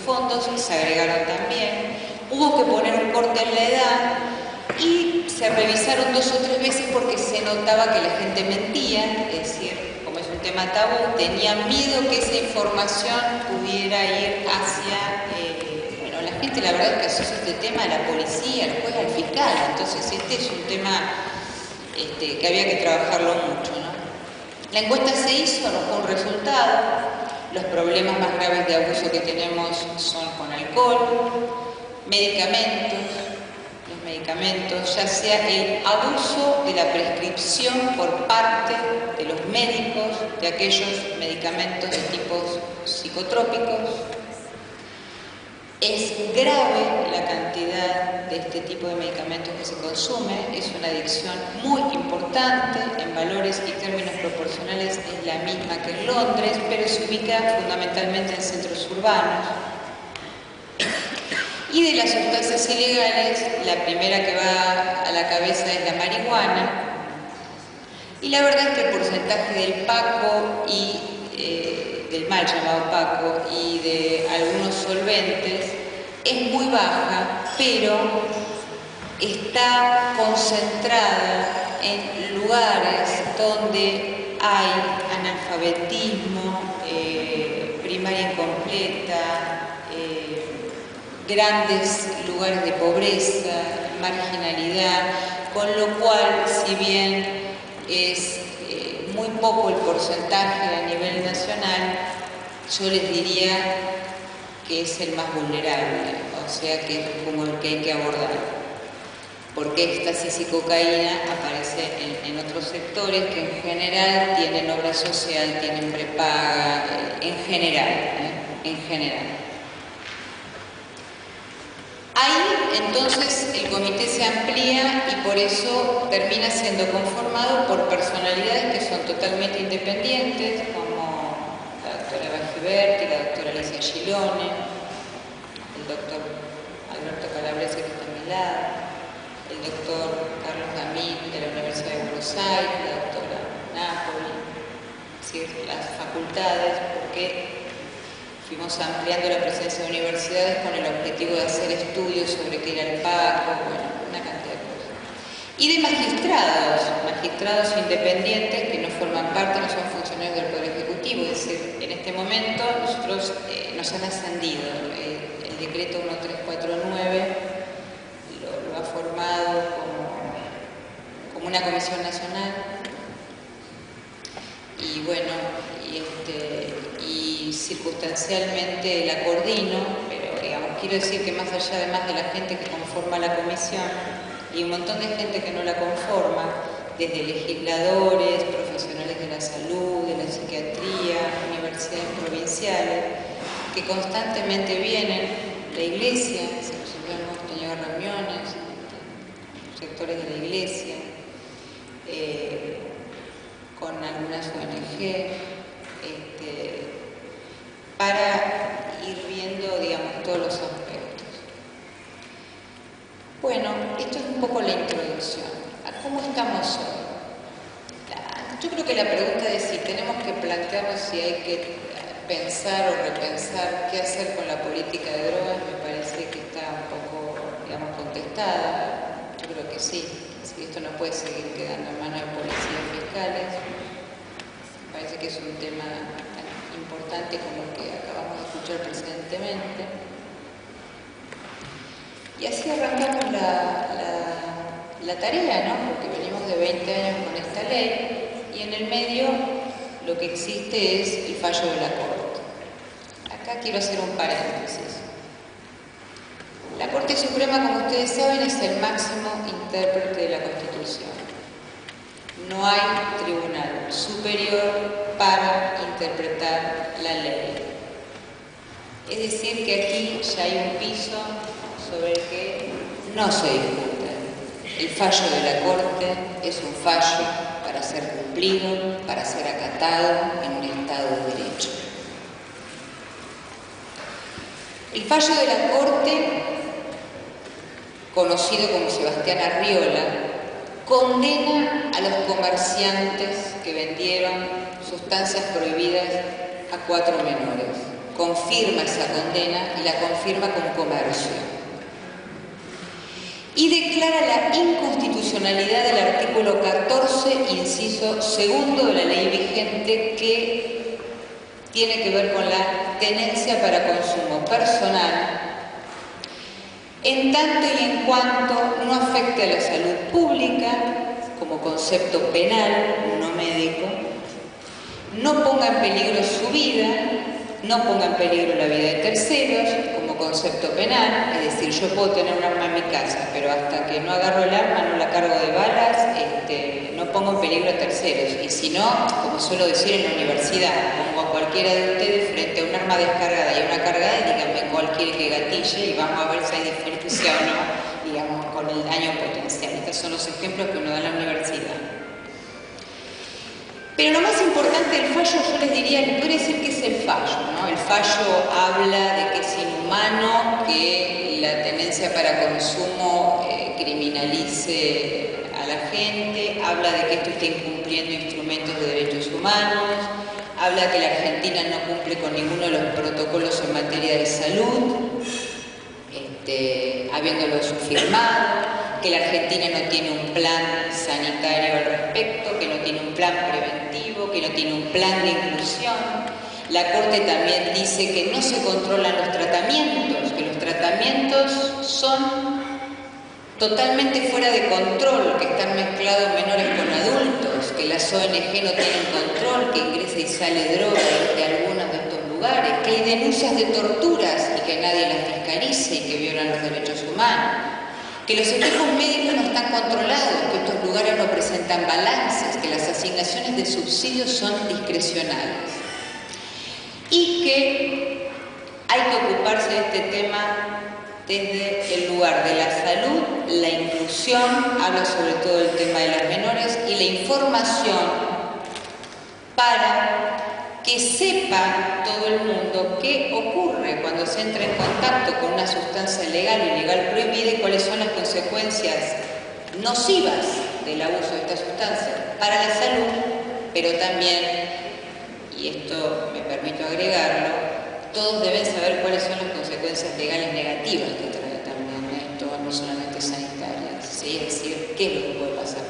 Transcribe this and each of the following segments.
fondos se agregaron también. Hubo que poner un corte en la edad y se revisaron 2 o 3 veces porque se notaba que la gente mentía, es decir, como es un tema tabú, tenían miedo que esa información pudiera ir hacia, bueno, la gente la verdad es que asocia este tema a la policía, al juez, al fiscal, entonces este es un tema que había que trabajarlo mucho, ¿no? La encuesta se hizo, arrojó un resultado. Los problemas más graves de abuso que tenemos son con alcohol, medicamentos, los medicamentos, ya sea el abuso de la prescripción por parte de los médicos de aquellos medicamentos de tipos psicotrópicos. Es grave la cantidad de este tipo de medicamentos que se consume, es una adicción muy importante, en valores y términos proporcionales es la misma que en Londres, pero se ubica fundamentalmente en centros urbanos. Y de las sustancias ilegales, la primera que va a la cabeza es la marihuana, y la verdad es que el porcentaje del paco y del mal llamado paco y de algunos solventes es muy baja, pero está concentrada en lugares donde hay analfabetismo, primaria incompleta, grandes lugares de pobreza, marginalidad, con lo cual, si bien es muy poco el porcentaje a nivel nacional, yo les diría que es el más vulnerable, o sea que es como el que hay que abordar, porque éxtasis y cocaína aparece en otros sectores que en general tienen obra social, tienen prepaga, en general. Ahí entonces el comité se amplía y por eso termina siendo conformado por personalidades que son totalmente independientes, como la doctora Bagiberti, la doctora Alicia Gilone, el doctor Alberto Calabrese, que está a mi lado, el doctor Carlos Gamín de la Universidad de Buenos Aires, la doctora Napoli, es decir, las facultades, porque fuimos ampliando la presencia de universidades con el objetivo de hacer estudios sobre qué era el Paco, bueno, una cantidad de cosas. Y de magistrados independientes que no forman parte, no son funcionarios del Poder Ejecutivo, es decir, en este momento nosotros nos han ascendido. El decreto 1349 lo ha formado como una comisión nacional y bueno, y circunstancialmente la coordino, pero digamos, quiero decir que más allá además de la gente que conforma la comisión y un montón de gente que no la conforma, desde legisladores, profesionales de la salud, de la psiquiatría, universidades provinciales, que constantemente vienen, la iglesia, nosotros hemos tenido reuniones, sectores de la iglesia, con algunas ONG, para ir viendo, digamos, todos los aspectos. Bueno, esto es un poco la introducción. ¿A cómo estamos hoy? Yo creo que la pregunta de si tenemos que plantearnos si hay que pensar o repensar qué hacer con la política de drogas, me parece que está un poco, digamos, contestada. Yo creo que sí. Esto no puede seguir quedando en manos de policías fiscales. Me parece que es un tema tan importante como el que acabamos de escuchar precedentemente. Y así arrancamos la tarea, ¿no? Porque venimos de 20 años con esta ley y en el medio lo que existe es el fallo de la Corte. Acá quiero hacer un paréntesis. La Corte Suprema, como ustedes saben, es el máximo intérprete de la Constitución. No hay tribunal superior para interpretar la ley. Es decir, que aquí ya hay un piso sobre el que no se discute. El fallo de la Corte es un fallo para ser cumplido, para ser acatado en un Estado de Derecho. El fallo de la Corte, conocido como Sebastián Arriola, condena a los comerciantes que vendieron sustancias prohibidas a 4 menores. confirma esa condena y la confirma con comercio. Y declara la inconstitucionalidad del artículo 14, inciso segundo de la ley vigente, que tiene que ver con la tenencia para consumo personal, en tanto y en cuanto no afecte a la salud pública como concepto penal, no médico, no ponga en peligro su vida, no ponga en peligro la vida de terceros como concepto penal, es decir, yo puedo tener un arma en mi casa, pero hasta que no agarro el arma, no la cargo de balas, no pongo en peligro a terceros. Y si no, como suelo decir en la universidad, pongo a cualquiera de ustedes frente a un arma descargada y una cargada y díganme cuál quiere que gatille y vamos a ver si hay diferencia o no, digamos, con el daño potencial. Estos son los ejemplos que uno da en la universidad. Pero lo más importante del fallo, yo les diría, les podría decir que es el fallo, ¿no? El fallo habla de que es inhumano que la tenencia para consumo criminalice a la gente, habla de que esto está incumpliendo instrumentos de derechos humanos, habla de que la Argentina no cumple con ninguno de los protocolos en materia de salud, habiéndolos firmado, que la Argentina no tiene un plan sanitario al respecto, que no tiene un plan preventivo, que no tiene un plan de inclusión. La Corte también dice que no se controlan los tratamientos, que los tratamientos son totalmente fuera de control, que están mezclados menores con adultos, que las ONG no tienen control, que ingresa y sale droga de algunos de estos lugares, que hay denuncias de torturas y que nadie las fiscalice y que violan los derechos humanos, que los equipos médicos no están controlados, que estos lugares no presentan balances, que las asignaciones de subsidios son discrecionales y que hay que ocuparse de este tema desde el lugar de la salud, la inclusión, habla sobre todo del tema de las menores y la información para que sepa todo el mundo qué ocurre cuando se entra en contacto con una sustancia legal o ilegal prohibida y cuáles son las consecuencias nocivas del abuso de esta sustancia para la salud, pero también, y esto me permito agregarlo, todos deben saber cuáles son las consecuencias legales negativas que trae también esto, no solamente sanitarias, ¿sí? Es decir, qué es lo que puede pasar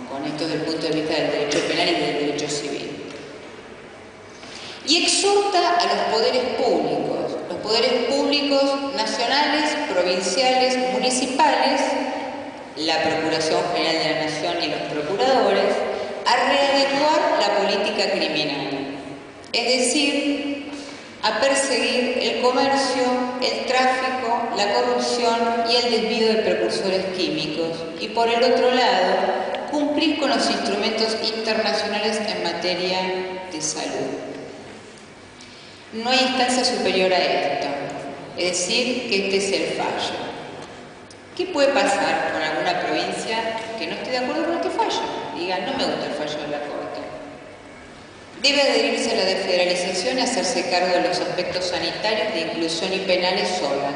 con esto desde el punto de vista del derecho penal y del derecho civil. Y exhorta a los poderes públicos nacionales, provinciales, municipales, la Procuración General de la Nación y los procuradores, a readecuar la política criminal, es decir, a perseguir el comercio, el tráfico, la corrupción y el desvío de precursores químicos, y por el otro lado, cumplir con los instrumentos internacionales en materia de salud. No hay instancia superior a esto, es decir, que este es el fallo. ¿Qué puede pasar con alguna provincia que no esté de acuerdo con este fallo? Diga, no me gusta el fallo de la Corte. Debe adherirse a la desfederalización y hacerse cargo de los aspectos sanitarios, de inclusión y penales sola.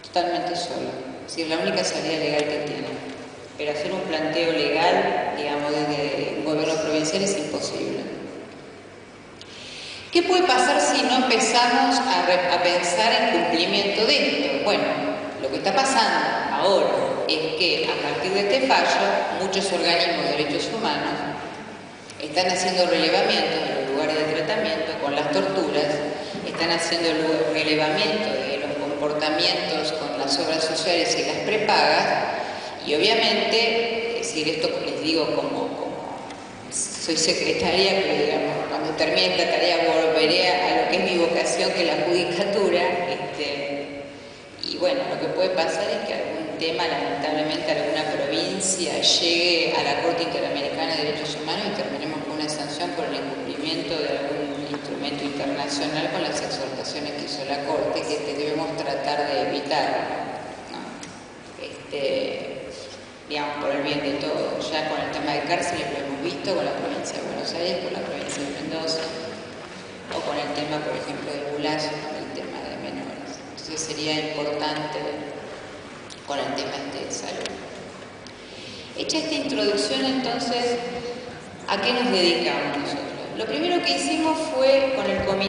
Totalmente sola. Es decir, la única salida legal que tiene. Pero hacer un planteo legal, digamos, desde un gobierno provincial es imposible. ¿Qué puede pasar si no empezamos a pensar en cumplimiento de esto? Bueno, lo que está pasando ahora es que a partir de este fallo, muchos organismos de derechos humanos están haciendo relevamientos de los lugares de tratamiento con las torturas, están haciendo relevamiento de los comportamientos con las obras sociales y las prepagas, y obviamente, es decir, esto les digo como soy secretaria, pero digamos, cuando termine esta tarea volveré a lo que es mi vocación, que es la judicatura, y bueno, lo que puede pasar es que algún tema, lamentablemente, alguna provincia llegue a la Corte Interamericana de Derechos Humanos y terminemos con una sanción por el incumplimiento de algún instrumento internacional con las exhortaciones que hizo la Corte, que debemos tratar de evitar, ¿no? Digamos, por el bien de todos. Ya con el tema de cárceles lo hemos visto con la provincia de Buenos Aires, con la provincia de Mendoza, o con el tema, por ejemplo, de Bulazo, con el tema de menores. Entonces sería importante con el tema de salud. Hecha esta introducción, entonces, ¿a qué nos dedicamos nosotros? Lo primero que hicimos fue con el comité